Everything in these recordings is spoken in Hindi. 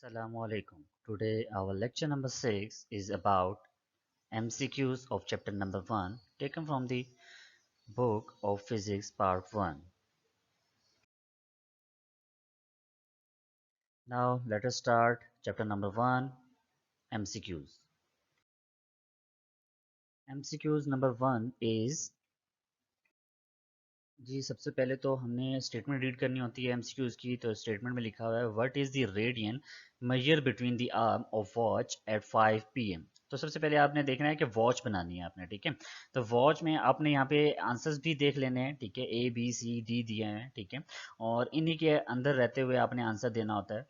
Assalamualaikum. Today our lecture number 6 is about MCQs of chapter number 1 taken from the book of physics part 1. Now let us start chapter number 1 MCQs. MCQs number 1 is जी सबसे पहले तो हमने स्टेटमेंट रीड करनी होती है एमसीक्यूज की। तो स्टेटमेंट में लिखा हुआ है what is the radian measure between the arm of watch at 5 PM। तो सबसे पहले आपने देखना है कि वॉच बनानी है आपने, ठीक है। तो वॉच में आपने यहाँ पे आंसर्स भी देख लेने हैं, ठीक है। A B C D दिए हैं, ठीक है। और इन्हीं के अंदर रहते हुए आपने आंसर देना होता है,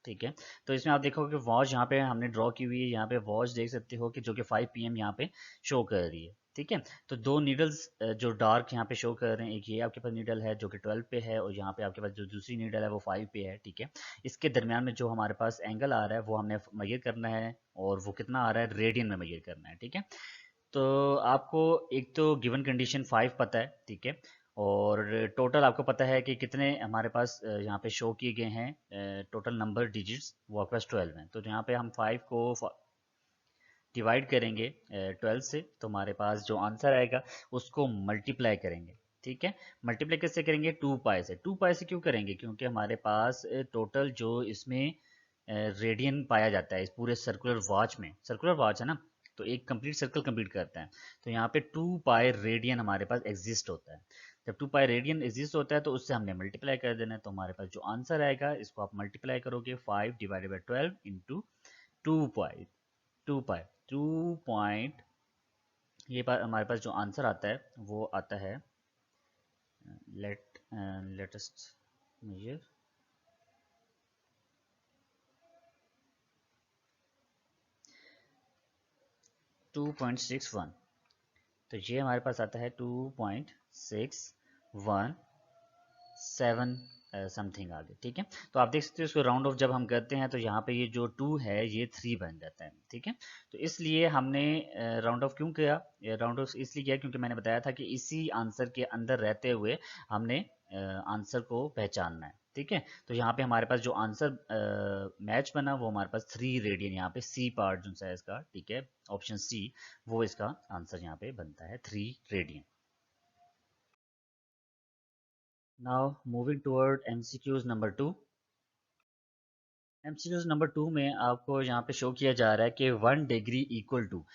ठीक है। तो इसमें आप देखोगे कि वॉच यहाँ पे हमने ड्रॉ की हुई है, यहाँ पे वॉच देख सकते हो कि जो कि 5 PM यहाँ पे शो कर रही है, ठीक है। तो दो नीडल्स जो डार्क यहाँ पे शो कर रहे हैं, एक ये आपके पास नीडल है जो कि 12 पे है, और यहाँ पे आपके पास जो दूसरी नीडल है वो 5 पे है, ठीक है। इसके दरमियान में जो हमारे पास एंगल आ रहा है वो हमने मेजर करना है, और वो कितना आ रहा है रेडियन में मेजर करना है, ठीक है। तो आपको एक तो गिवन कंडीशन 5 पता है, ठीक है। और टोटल आपको पता है कि कितने हमारे पास यहाँ पे शो किए गए हैं, टोटल नंबर डिजिट्स वो आपके पास 12 हैं। तो यहाँ पे हम 5 को डिवाइड करेंगे 12 से, तो हमारे पास जो आंसर आएगा उसको मल्टीप्लाई करेंगे, ठीक है। मल्टीप्लाई कैसे करेंगे? 2 पाई से। 2 पाई से क्यों करेंगे? क्योंकि हमारे पास टोटल जो इसमें रेडियन पाया जाता है इस पूरे सर्कुलर वॉच में, सर्कुलर वॉच है ना, तो एक कंप्लीट सर्कल कंप्लीट करता है। तो यहाँ पे 2 पाई रेडियन हमारे पास एग्जिस्ट होता है। जब 2 पाई रेडियन एग्जिस्ट होता है तो उससे हमने मल्टीप्लाई कर देना है। तो हमारे पास जो आंसर आएगा इसको आप मल्टीप्लाई करोगे 5 divided by 12 into 2 pi. 2 pi 2 point, ये हमारे पास जो आंसर आता है वो आता है, लेटेस्ट मेजर 2.61। तो ये हमारे पास आता है 2.617 समथिंग आगे, ठीक है। तो आप देख सकते हो इसको राउंड ऑफ जब हम करते हैं तो यहाँ पे ये जो 2 है ये 3 बन जाता है, ठीक है। तो इसलिए हमने राउंड ऑफ क्यों किया? राउंड ऑफ इसलिए किया क्योंकि मैंने बताया था कि इसी आंसर के अंदर रहते हुए हमने आंसर को पहचानना है, ठीक है। तो यहाँ पे हमारे पास जो आंसर मैच बना वो हमारे पास 3 रेडियन, यहाँ पे सी पार्ट जो है इसका, ठीक है, ऑप्शन सी, वो इसका आंसर यहाँ पे बनता है 3 radian. Now moving toward MCQs number 2। MCQs number 2 में आपको यहाँ पे शो किया जा रहा है कि 1 डिग्री इक्वल टू।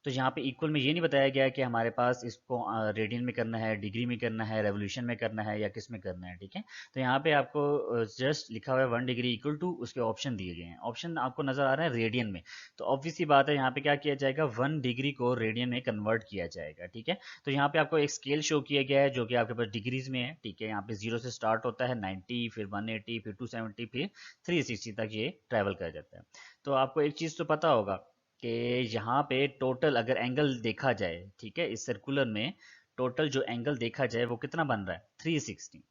तो यहाँ पे इक्वल में ये नहीं बताया गया कि हमारे पास इसको रेडियन में करना है, डिग्री में करना है, रेवोल्यूशन में करना है, या किस में करना है, ठीक है। तो यहाँ पे आपको जस्ट लिखा हुआ है 1 डिग्री इक्वल टू, उसके ऑप्शन दिए गए हैं। ऑप्शन आपको नजर आ रहा है रेडियन में। तो ऑब्वियस सी बात है यहाँ पे क्या किया जाएगा, 1 डिग्री को रेडियन में कन्वर्ट किया जाएगा, ठीक है। तो यहाँ पे आपको एक स्केल शो किया गया है जो कि आपके पास डिग्रीज में है, ठीक है। यहाँ पे 0 से स्टार्ट होता है 90, फिर 180, फिर 270, फिर 360 तक ये ट्रैवल कर जाता है। तो आपको एक चीज़ तो पता होगा कि यहाँ पे टोटल अगर एंगल देखा जाए, ठीक है, इस सर्कुलर में टोटल जो एंगल देखा जाए वो कितना बन रहा है? 360।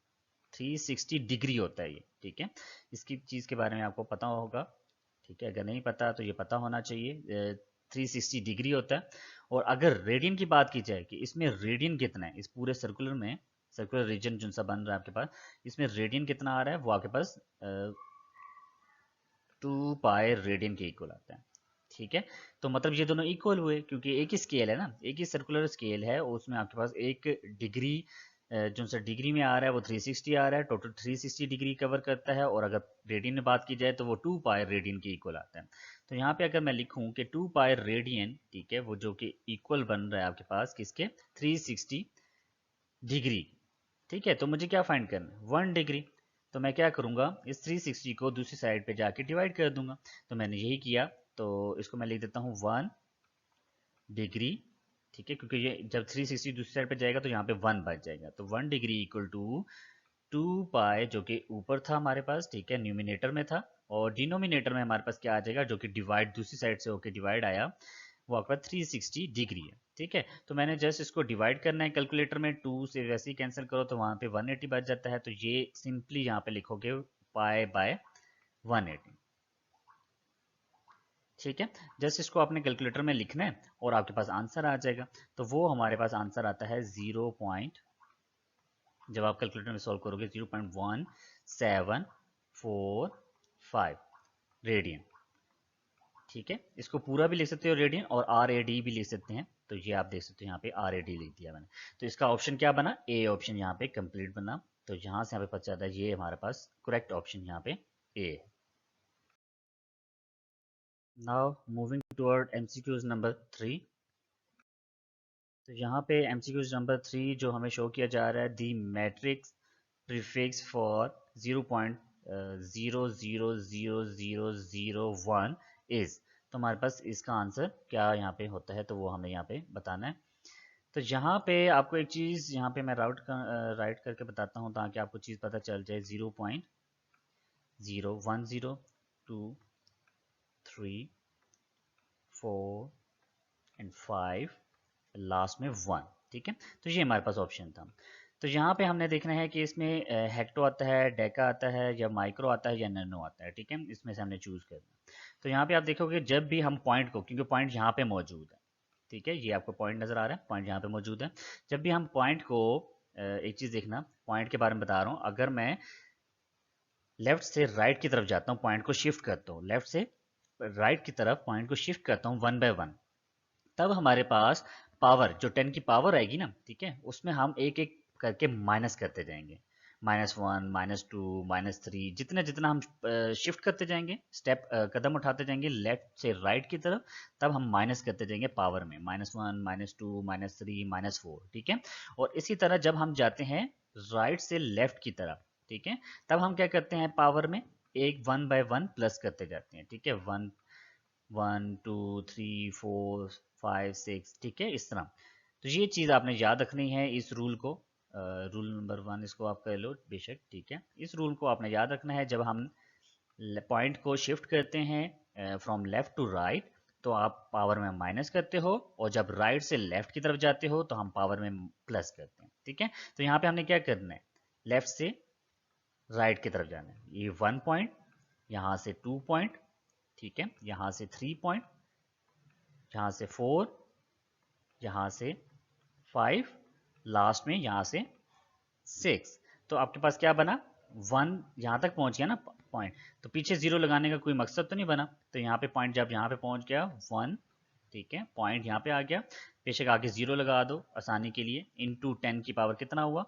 360 डिग्री होता है ये, ठीक है। इसकी चीज़ के बारे में आपको पता होगा, ठीक है। अगर नहीं पता तो ये पता होना चाहिए। 360 डिग्री होता है। और अगर रेडियन की बात की जाए कि इसमें रेडियन कितना है इस पूरे सर्कुलर में, सर्कुलर रीजन जो सा बन रहा है आपके पास, इसमें रेडियन कितना आ रहा है वो आपके पास 2 पाई रेडियन के इक्वल आता है, ठीक है। तो मतलब ये दोनों इक्वल हुए क्योंकि एक ही स्केल है ना, एक ही सर्कुलर स्केल है, और उसमें आपके पास एक डिग्री जो सा डिग्री में आ रहा है वो 360 आ रहा है, टोटल 360 डिग्री कवर करता है। और अगर रेडियन में बात की जाए तो वो 2 पाई रेडियन के इक्वल आता है। तो यहाँ पे अगर मैं लिखूँ कि 2 पाई रेडियन, ठीक है, वो जो कि इक्वल बन रहा है आपके पास किसके? 360 डिग्री, ठीक है। तो मुझे क्या फाइंड करना है? 1 डिग्री। तो मैं क्या करूँगा, इस 360 को दूसरी साइड पे जाके डिवाइड कर दूंगा। तो मैंने यही किया। तो इसको मैं लिख देता हूँ 1 डिग्री, ठीक है, क्योंकि ये जब 360 दूसरी साइड पे जाएगा तो यहाँ पे 1 बच जाएगा। तो 1 डिग्री इक्वल टू 2 पाई जो कि ऊपर था हमारे पास, ठीक है, न्यूमिनेटर में था, और डिनोमिनेटर में हमारे पास क्या आ जाएगा, जो कि डिवाइड दूसरी साइड से होके डिवाइड आया, वो आपका 360 डिग्री है, ठीक है। तो मैंने जस्ट इसको डिवाइड करना है कैलकुलेटर में, 2 से वैसे ही कैंसिल करो तो वहाँ पे 180 बच जाता है। तो ये सिंपली यहाँ पे लिखोगे पाई बाय 180, ठीक है। जस्ट इसको आपने कैलकुलेटर में लिखना है और आपके पास आंसर आ जाएगा। तो वो हमारे पास आंसर आता है 0 पॉइंट, जब आप कैलकुलेटर में सॉल्व करोगे 0.1745, रेडियन। ठीक है, इसको पूरा भी लिख सकते हो रेडियन, और RAD भी लिख सकते हैं। तो ये आप देख सकते हो यहाँ पे RAD लिख दिया मैंने। तो इसका ऑप्शन क्या बना, ए ऑप्शन यहाँ पे कंप्लीट बना। तो यहाँ से यहाँ पे पता चलता है ये हमारे पास करेक्ट ऑप्शन यहाँ पे ए है। Now moving toward MCQs number 3। तो यहाँ पे MCQs नंबर 3 जो हमें शो किया जा रहा है, the matrix prefix for 0.000001 is. तो हमारे पास इसका आंसर क्या यहाँ पे होता है, तो वो हमें यहाँ पे बताना है। तो यहाँ पे आपको एक चीज़ यहाँ पे मैं राइट करके बताता हूँ ताकि आपको चीज़ पता चल जाए। 0.0102 3 4 एंड 5, लास्ट में 1। ठीक है, तो ये हमारे पास ऑप्शन था। तो यहाँ पे हमने देखना है कि इसमें हेक्टो आता है, डेका आता है, या माइक्रो आता है, या नैनो आता है। ठीक है, इसमें से हमने चूज़ करना है। तो यहाँ पे आप देखोगे जब भी हम पॉइंट को, क्योंकि पॉइंट यहाँ पे मौजूद है, ठीक है, ये आपको पॉइंट नज़र आ रहा है, पॉइंट यहाँ पे मौजूद है। जब भी हम पॉइंट को एक चीज़ देखना, पॉइंट के बारे में बता रहा हूँ, अगर मैं लेफ्ट से राइट की तरफ जाता हूँ, पॉइंट को शिफ्ट करता हूँ, लेफ्ट से राइट की तरफ पॉइंट को शिफ्ट करता हूँ 1 बाय 1, तब हमारे पास पावर जो 10 की पावर आएगी ना, ठीक है, उसमें हम एक एक करके माइनस करते जाएंगे। -1, -2, -3, जितना जितना हम शिफ्ट करते जाएंगे, स्टेप कदम उठाते जाएंगे लेफ्ट से राइट की तरफ, तब हम माइनस करते जाएंगे पावर में, -1, -2, -3, -4। ठीक है, और इसी तरह जब हम जाते हैं राइट से लेफ्ट की तरफ, ठीक है, तब हम क्या करते हैं पावर में एक 1 बाय 1 प्लस करते जाते हैं। ठीक है, 1 1 2 3 4 5 6, ठीक है, इस तरह। तो ये चीज़ आपने याद रखनी है, इस रूल को, रूल नंबर 1 इसको आप कह लो बेशक। ठीक है, इस रूल को आपने याद रखना है। जब हम पॉइंट को शिफ्ट करते हैं फ्रॉम लेफ्ट टू राइट, तो आप पावर में माइनस करते हो, और जब राइट से लेफ्ट की तरफ जाते हो तो हम पावर में प्लस करते हैं। ठीक है, तो यहाँ पे हमने क्या करना है, लेफ्ट से राइट की तरफ जाना है। ये 1 पॉइंट, यहाँ से 2 पॉइंट, ठीक है, यहाँ से 3 पॉइंट, यहाँ से 4, यहाँ से 5, लास्ट में यहाँ से 6। तो आपके पास क्या बना, 1 यहाँ तक पहुँच गया ना पॉइंट, तो पीछे 0 लगाने का कोई मकसद तो नहीं बना। तो यहाँ पे पॉइंट जब यहाँ पे पहुँच गया 1, ठीक है, पॉइंट यहाँ पे आ गया, बेशक आगे 0 लगा दो आसानी के लिए। इंटू 10 की पावर कितना हुआ,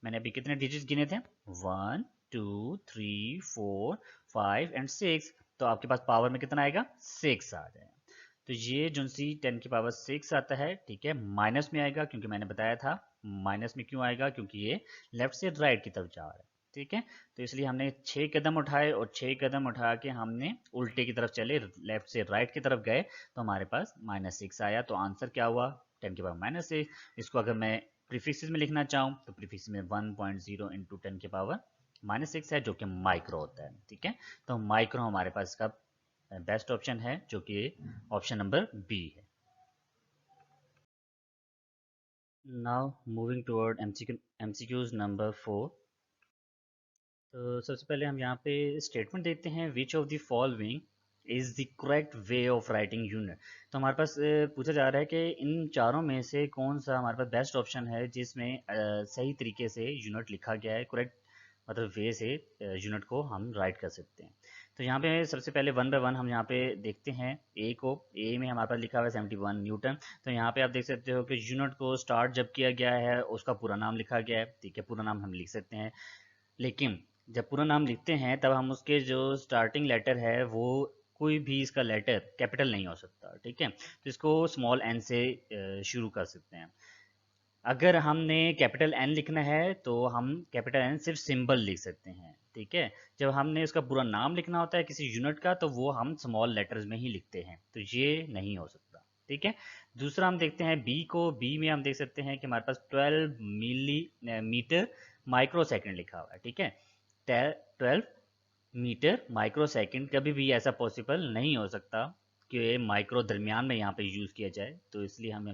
मैंने अभी कितने डिजिट गिने थे, 1 2 3 4 5 एंड 6। तो आपके पास पावर में कितना आएगा, 6 आ जाएगा। तो ये जो सी 10 की पावर 6 आता है, ठीक है, माइनस में आएगा, क्योंकि मैंने बताया था माइनस में क्यों आएगा, क्योंकि ये लेफ्ट से राइट की तरफ जा रहा है। ठीक है, तो इसलिए हमने 6 कदम उठाए, और 6 कदम उठा के हमने उल्टे की तरफ चले, लेफ्ट से राइट की तरफ गए, तो हमारे पास -6 आया। तो आंसर क्या हुआ, 10 की पावर -6। इसको अगर मैं प्रीफिक्सेस में लिखना चाहूँ, तो प्रीफिक्स में 1.0 इंटू 10 की पावर -6 है, जो कि माइक्रो होता है। ठीक है, तो माइक्रो हमारे पास इसका बेस्ट ऑप्शन है, जो कि ऑप्शन नंबर बी है। Now moving toward MCQs number 4। तो सबसे पहले हम यहाँ पे स्टेटमेंट देखते हैं, which of the following is the correct way of writing unit. तो हमारे पास पूछा जा रहा है कि इन चारों में से कौन सा हमारे पास बेस्ट ऑप्शन है जिसमें सही तरीके से यूनिट लिखा गया है, करेक्ट मतलब वे से यूनिट को हम राइट कर सकते हैं। तो यहाँ पे सबसे पहले 1 बाय 1 हम यहाँ पे देखते हैं। ए को, ए में हमारे पास लिखा हुआ है 71 न्यूटन। तो यहाँ पे आप देख सकते हो कि यूनिट को स्टार्ट जब किया गया है उसका पूरा नाम लिखा गया है। ठीक है, पूरा नाम हम लिख सकते हैं, लेकिन जब पूरा नाम लिखते हैं तब हम उसके जो स्टार्टिंग लेटर है वो कोई भी इसका लेटर कैपिटल नहीं हो सकता। ठीक है, तो इसको स्मॉल एन से शुरू कर सकते हैं। अगर हमने कैपिटल एन लिखना है तो हम कैपिटल एन सिर्फ सिंबल लिख सकते हैं। ठीक है, जब हमने उसका पूरा नाम लिखना होता है किसी यूनिट का, तो वो हम स्मॉल लेटर्स में ही लिखते हैं, तो ये नहीं हो सकता। ठीक है, दूसरा हम देखते हैं बी को। बी में हम देख सकते हैं कि हमारे पास 12 मिली मीटर माइक्रो सेकेंड लिखा हुआ है। ठीक है, 12 मीटर माइक्रो सेकेंड, कभी भी ऐसा पॉसिबल नहीं हो सकता कि माइक्रो दरमियान में यहाँ पे यूज़ किया जाए, तो इसलिए हम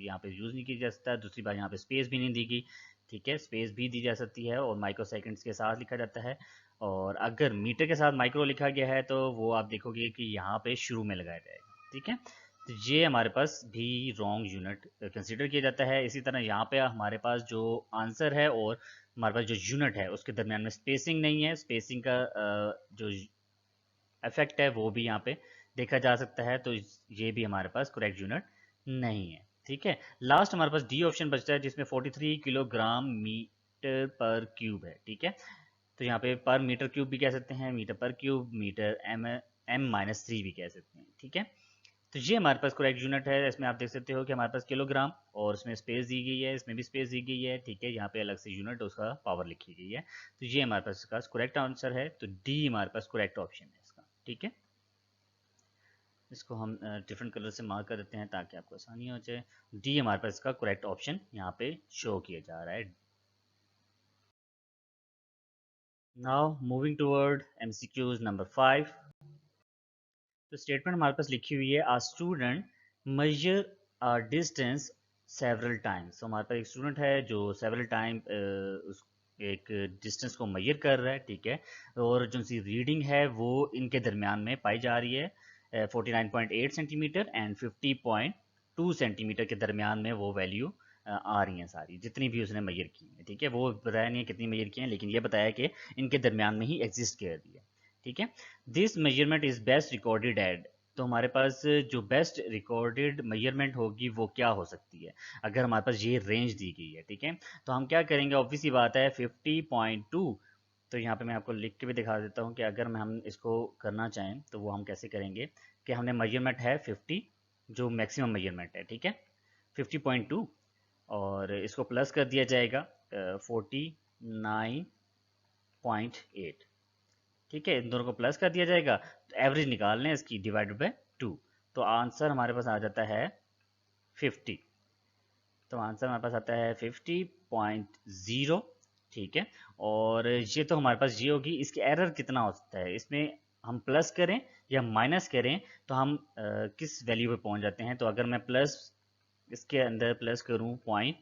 यहाँ पे यूज़ नहीं किया जा सकता। दूसरी बात, यहाँ पे स्पेस भी नहीं दी गई। ठीक है, स्पेस भी दी जा सकती है और माइक्रो सेकेंड्स के साथ लिखा जाता है। और अगर मीटर के साथ माइक्रो लिखा गया है तो वो आप देखोगे कि यहाँ पे शुरू में लगाया जाएगा। ठीक है, तो ये हमारे पास भी रॉन्ग यूनिट कंसिडर किया जाता है। इसी तरह यहाँ पे हमारे पास जो आंसर है और हमारे पास जो यूनिट है उसके दरमियान में स्पेसिंग नहीं है। स्पेसिंग का जो इफेक्ट है वो भी यहाँ पे देखा जा सकता है, तो ये भी हमारे पास करेक्ट यूनिट नहीं है। ठीक है, लास्ट हमारे पास डी ऑप्शन बचता है जिसमें 43 किलोग्राम मीटर पर क्यूब है। ठीक है, तो यहाँ पे पर मीटर क्यूब भी कह सकते हैं, मीटर पर क्यूब, मीटर M-3 भी कह सकते हैं। ठीक है, तो ये हमारे पास करेक्ट यूनिट है। इसमें आप देख सकते हो कि हमारे पास किलोग्राम और इसमें स्पेस दी गई है, इसमें भी स्पेस दी गई है। ठीक है, यहाँ पे अलग से यूनिट उसका पावर लिखी गई है। तो ये हमारे पास इसका करेक्ट आंसर है, तो डी हमारे पास करेक्ट ऑप्शन है इसका। ठीक है, इसको हम डिफरेंट कलर से मार्क कर देते हैं ताकि आपको आसानी हो जाए। डी हमारे पास इसका करेक्ट ऑप्शन यहाँ पे शो किया जा रहा है। Now moving toward MCQs number 5। तो स्टेटमेंट हमारे पास लिखी हुई है, a student measure a distance several times. तो हमारे पास एक स्टूडेंट है जो सेवरल टाइम उस एक डिस्टेंस को मेजर कर रहा है। ठीक है, और जो सी रीडिंग है वो इनके दरमियान में पाई जा रही है 49.8 सेंटीमीटर एंड 50.2 सेंटीमीटर के दरमियान में वो वैल्यू आ रही हैं सारी जितनी भी उसने मेजर की है। ठीक है, वो बताया नहीं है कितनी मेजर की हैं, लेकिन ये बताया कि इनके दरमियान में ही एग्जिस्ट कर रही है। ठीक है, this measurement is best recorded at. तो हमारे पास जो बेस्ट रिकॉर्डेड मेजरमेंट होगी वो क्या हो सकती है अगर हमारे पास ये रेंज दी गई है। ठीक है, तो हम क्या करेंगे, ऑब्वियस सी बात है 50.2। तो यहाँ पे मैं आपको लिख के भी दिखा देता हूँ कि अगर हम इसको करना चाहें तो वो हम कैसे करेंगे कि हमने मेजरमेंट है 50 जो मैक्सिमम मेजरमेंट है। ठीक है, 50.2 और इसको प्लस कर दिया जाएगा 49.8। ठीक है, इन दोनों को प्लस कर दिया जाएगा, तो एवरेज निकाल लें इसकी डिवाइडेड बाय 2। तो आंसर हमारे पास आ जाता है 50। तो आंसर हमारे पास आता है 50.0। ठीक है, और ये तो हमारे पास ये होगी। इसकी एरर कितना हो सकता है, इसमें हम प्लस करें या माइनस करें तो हम किस वैल्यू पे पहुंच जाते हैं। तो अगर मैं प्लस इसके अंदर प्लस करूं पॉइंट,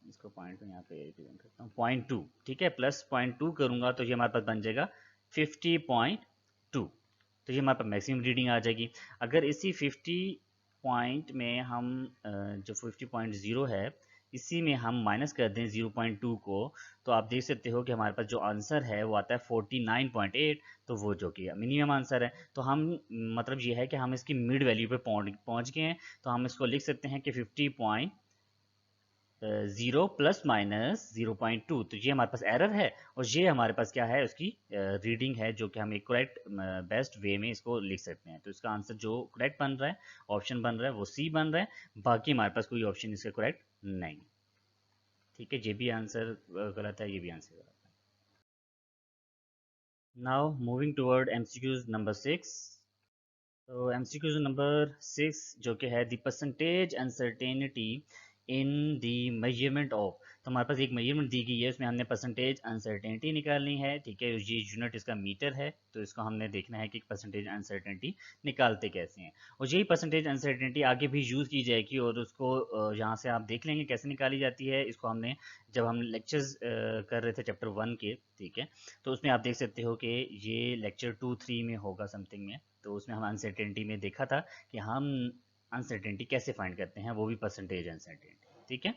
इसको पॉइंट यहाँ पे रिप्रेजेंट करता हूँ 0.2। ठीक है, प्लस 0.2 करूँगा तो ये हमारे पास बन जाएगा 50.2। तो ये हमारे पास मैक्सिमम रीडिंग आ जाएगी। अगर इसी 50 पॉइंट में हम जो 50.0 है इसी में हम माइनस कर दें 0.2 को, तो आप देख सकते हो कि हमारे पास जो आंसर है वो आता है 49.8। तो वो जो कि मिनिमम आंसर है। तो हम मतलब ये है कि हम इसकी मिड वैल्यू पे पहुंच गए हैं। तो हम इसको लिख सकते हैं कि 0 प्लस माइनस 0.2। तो ये हमारे पास एरर है और ये हमारे पास क्या है, उसकी रीडिंग है जो कि हम एक करेक्ट बेस्ट वे में इसको लिख सकते हैं। तो इसका आंसर जो करेक्ट बन रहा है, ऑप्शन बन रहा है वो सी बन रहा है। बाकी हमारे पास कोई ऑप्शन इसका करेक्ट नहीं। ठीक है, ये भी आंसर गलत है, ये भी आंसर गलत है। Now moving toward MCQs number 6। तो MCQ नंबर 6 जो कि है the percentage uncertainty in the measurement of. तो हमारे पास एक मेजरमेंट दी गई है, उसमें हमने परसेंटेज अनसर्टेनिटी निकालनी है। ठीक है, ये यूनिट इसका मीटर है, तो इसको हमने देखना है कि परसेंटेज अनसर्टेनिटी निकालते कैसे हैं। और यही परसेंटेज अनसर्टेनिटी आगे भी यूज़ की जाएगी और उसको यहाँ से आप देख लेंगे कैसे निकाली जाती है। इसको हमने जब हम लेक्चर्स कर रहे थे चैप्टर 1 के, ठीक है, तो उसमें आप देख सकते हो कि ये लेक्चर 2-3 में होगा समथिंग में। तो उसमें हम अनसर्टेनिटी में देखा था कि हम अनसर्टेनिटी कैसे फाइंड करते हैं, वो भी परसेंटेज अनसर्टेनिटी। ठीक है,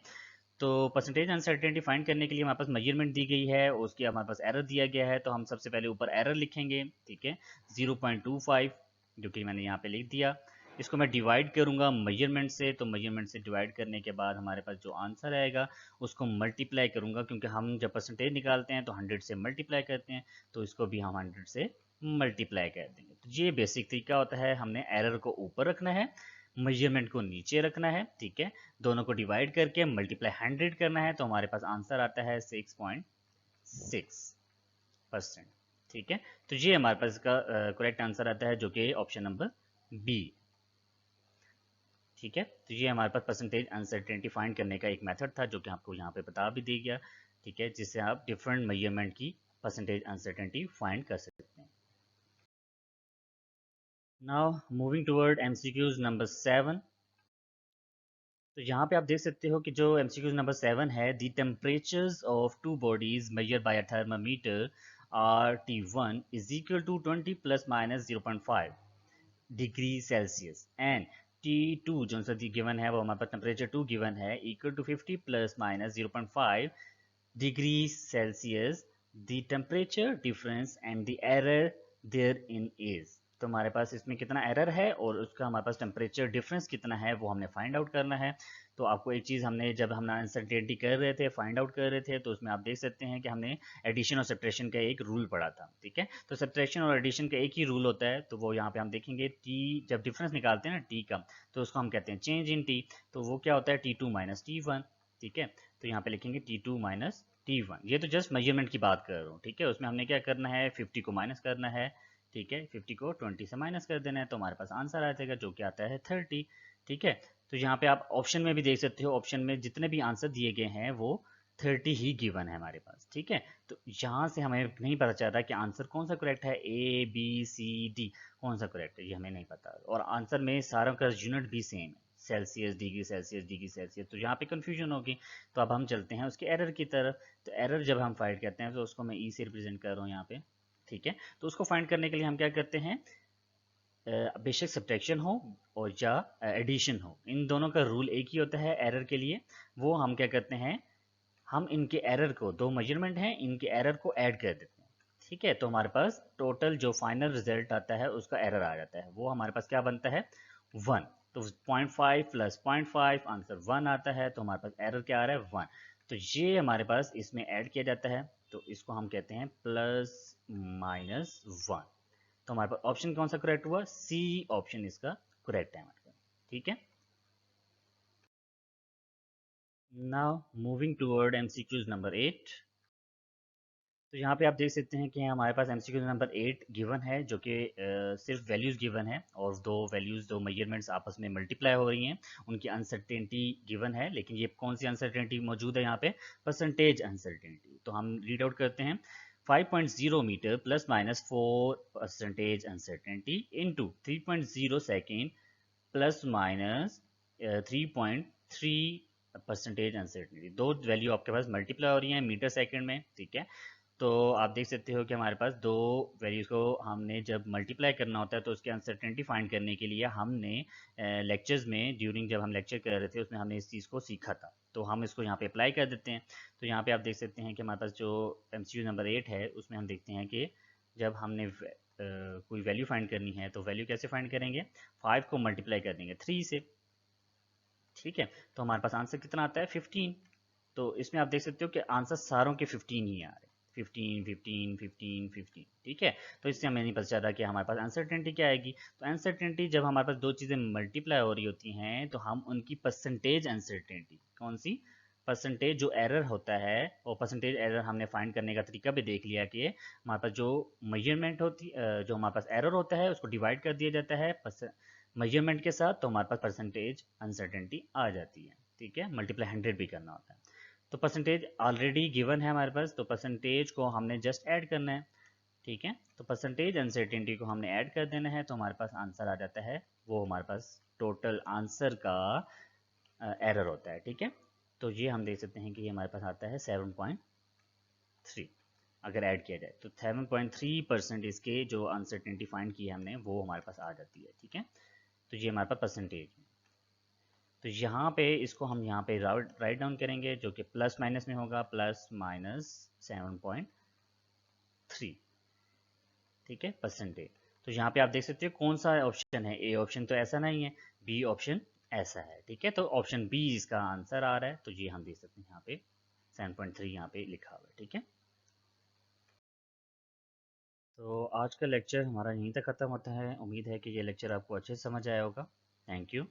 तो परसेंटेज अनसर्टेनिटी फाइंड करने के लिए हमारे पास मेजरमेंट दी गई है, उसकी हमारे पास एरर दिया गया है। तो हम सबसे पहले ऊपर एरर लिखेंगे। ठीक है, 0.25 जो कि मैंने यहाँ पे लिख दिया। इसको मैं डिवाइड करूँगा मेजरमेंट से, तो मेजरमेंट से डिवाइड करने के बाद हमारे पास जो आंसर आएगा उसको मल्टीप्लाई करूँगा, क्योंकि हम जब परसेंटेज निकालते हैं तो 100 से मल्टीप्लाई करते हैं। तो इसको भी हम 100 से मल्टीप्लाई कर देंगे। तो ये बेसिक तरीका होता है, हमने एरर को ऊपर रखना है, मेजरमेंट को नीचे रखना है। ठीक है, दोनों को डिवाइड करके मल्टीप्लाई 100 करना है, तो हमारे पास आंसर आता है 6.6%। ठीक है, तो ये हमारे पास इसका करेक्ट आंसर आता है जो कि ऑप्शन नंबर बी। ठीक है, तो ये हमारे पास परसेंटेज अनसर्टेनिटी फाइंड करने का एक मेथड था जो कि आपको यहाँ पे बता भी दिया गया। ठीक है, जिससे आप डिफरेंट मेजरमेंट की परसेंटेज अनसर्टेनिटी फाइंड कर सकते हैं। Now moving toward MCQs number 7। तो यहाँ पे आप देख सकते हो कि जो MCQ नंबर 7 है, the temperatures of two bodies measure by a thermometer are T1 is equal to 20 plus minus 0.5 degree Celsius and T2 जो सा गिवन है वो हमारे पास टेम्परेचर 2 गिवन है equal to 50 plus minus 0.5 degree Celsius. The temperature difference and the error there in is. तो हमारे पास इसमें कितना एरर है और उसका हमारे पास टेम्परेचर डिफरेंस कितना है वो हमने फाइंड आउट करना है। तो आपको एक चीज़ हमने जब हम अनसर्टेनिटी कर रहे थे, फाइंड आउट कर रहे थे, तो उसमें आप देख सकते हैं कि हमने एडिशन और सब्ट्रैक्शन का एक रूल पढ़ा था। ठीक है, तो सब्ट्रैक्शन और एडिशन का एक ही रूल होता है, तो वो यहाँ पे हम देखेंगे टी, जब डिफरेंस निकालते हैं ना टी का, तो उसको हम कहते हैं चेंज इन टी। तो वो क्या होता है, T2 माइनस T1। ठीक है, तो यहाँ पे लिखेंगे T2 माइनस T1। ये तो जस्ट मेजरमेंट की बात कर रहा हूँ। ठीक है, उसमें हमने क्या करना है, 50 को माइनस करना है। ठीक है, 50 को 20 से माइनस कर देना है, तो हमारे पास आंसर आ जाएगा जो कि आता है 30। ठीक है, तो यहाँ पे आप ऑप्शन में भी देख सकते हो, ऑप्शन में जितने भी आंसर दिए गए हैं वो 30 ही गिवन है हमारे पास। ठीक है, तो यहाँ से हमें नहीं पता चल रहा कि आंसर कौन सा करेक्ट है, ए बी सी डी कौन सा करेक्ट है, ये हमें नहीं पता। और आंसर में सारों का यूनिट भी सेम है, Celsius, degree Celsius, degree Celsius, तो यहाँ पे कंफ्यूजन होगी। तो अब हम चलते हैं उसके एरर की तरफ। तो एरर जब हम फाइंड करते हैं तो उसको मैं ई से रिप्रेजेंट कर रहा हूँ यहाँ पे। ठीक है, तो उसको फाइंड करने के लिए हम क्या करते हैं, बेशक सब्ट्रैक्शन हो और या एडिशन हो, इन दोनों का रूल एक ही होता है एरर के लिए। वो हम क्या करते हैं, हम इनके एरर को, दो मेजरमेंट हैं, इनके एरर को ऐड कर देते हैं। ठीक है, तो हमारे पास टोटल जो फाइनल रिजल्ट आता है उसका एरर आ जाता है, वो हमारे पास क्या बनता है, 1। तो 0.5 प्लस 0.5 आंसर 1 आता है, तो हमारे पास एरर क्या आ रहा है, 1। तो ये हमारे पास इसमें ऐड किया जाता है, तो इसको हम कहते हैं प्लस माइनस 1। तो हमारे पास ऑप्शन कौन सा करेक्ट हुआ, सी ऑप्शन इसका करेक्ट है हमारे पास। ठीक है, now moving toward MCQs number 8। तो यहाँ पे आप देख सकते हैं कि हमारे पास एमसीक्यू नंबर 8 गिवन है, जो कि सिर्फ वैल्यूज़ गिवन है, और दो वैल्यूज़, दो मेजरमेंट्स आपस में मल्टीप्लाई हो रही हैं, उनकी अनसर्टेनिटी गिवन है। लेकिन ये कौन सी अनसर्टेनिटी मौजूद है यहाँ पे, परसेंटेज अनसर्टेनिटी। तो हम रीड आउट करते हैं, 5.0 meter plus minus 4% uncertainty into 3.0 second plus minus 3.3% uncertainty. दो वैल्यू आपके पास मल्टीप्लाई हो रही हैं मीटर सेकंड में। ठीक है, तो आप देख सकते हो कि हमारे पास दो वैल्यूज़ को हमने जब मल्टीप्लाई करना होता है, तो उसकी अनसर्टेनिटी फाइंड करने के लिए हमने लेक्चर्स में, ड्यूरिंग जब हम लेक्चर कर रहे थे, उसमें हमने इस चीज़ को सीखा था। तो हम इसको यहाँ पे अप्लाई कर देते हैं। तो यहाँ पे आप देख सकते हैं कि हमारे पास जो एमसीक्यू नंबर 8 है, उसमें हम देखते हैं कि जब हमने कोई वैल्यू फाइंड करनी है, तो वैल्यू कैसे फाइंड करेंगे, 5 को मल्टीप्लाई कर देंगे 3 से। ठीक है, तो हमारे पास आंसर कितना आता है, 15। तो इसमें आप देख सकते हो कि आंसर सारों के 15 ही आ रहे हैं, 15 15 15 15। ठीक है, तो इससे हमें नहीं पता चल रहा कि हमारे पास अनसर्टेनिटी क्या आएगी। तो अनसर्टेनिटी जब हमारे पास दो चीज़ें मल्टीप्लाई हो रही होती हैं, तो हम उनकी परसेंटेज अनसर्टेनिटी, कौन सी, परसेंटेज जो एरर होता है, और परसेंटेज एरर हमने फाइंड करने का तरीका भी देख लिया कि हमारे पास जो मेजरमेंट होती, जो हमारे पास एरर होता है उसको डिवाइड कर दिया जाता है मेजरमेंट के साथ, तो हमारे पास परसेंटेज अनसर्टेनिटी आ जाती है। ठीक है, मल्टीप्लाई 100 भी करना होता है। तो परसेंटेज ऑलरेडी गिवन है हमारे पास, तो परसेंटेज को हमने जस्ट ऐड करना है। ठीक है, तो परसेंटेज अनसर्टेनिटी को हमने ऐड कर देना है, तो हमारे पास आंसर आ जाता है, वो हमारे पास टोटल आंसर का एरर होता है। ठीक है, तो ये हम देख सकते हैं कि ये हमारे पास आता है 7.3। अगर ऐड किया जाए तो 7.3% इसके जो अनसर्टेनिटी फाइंड की है हमने, वो हमारे पास आ जाती है। ठीक है, तो ये हमारे पास परसेंटेज। तो यहाँ पे इसको हम यहाँ पे राइट डाउन करेंगे, जो कि प्लस माइनस में होगा, प्लस माइनस 7.3। ठीक है, परसेंटेज। तो यहाँ पे आप देख सकते हो कौन सा ऑप्शन है, ए ऑप्शन तो ऐसा नहीं है, बी ऑप्शन ऐसा है। ठीक है, तो ऑप्शन बी इसका आंसर आ रहा है, तो ये हम देख सकते हैं यहाँ पे 7.3 यहाँ पे लिखा हुआ है। ठीक है, तो आज का लेक्चर हमारा यहीं तक ख़त्म होता है। उम्मीद है कि ये लेक्चर आपको अच्छे से समझ आया होगा। Thank you.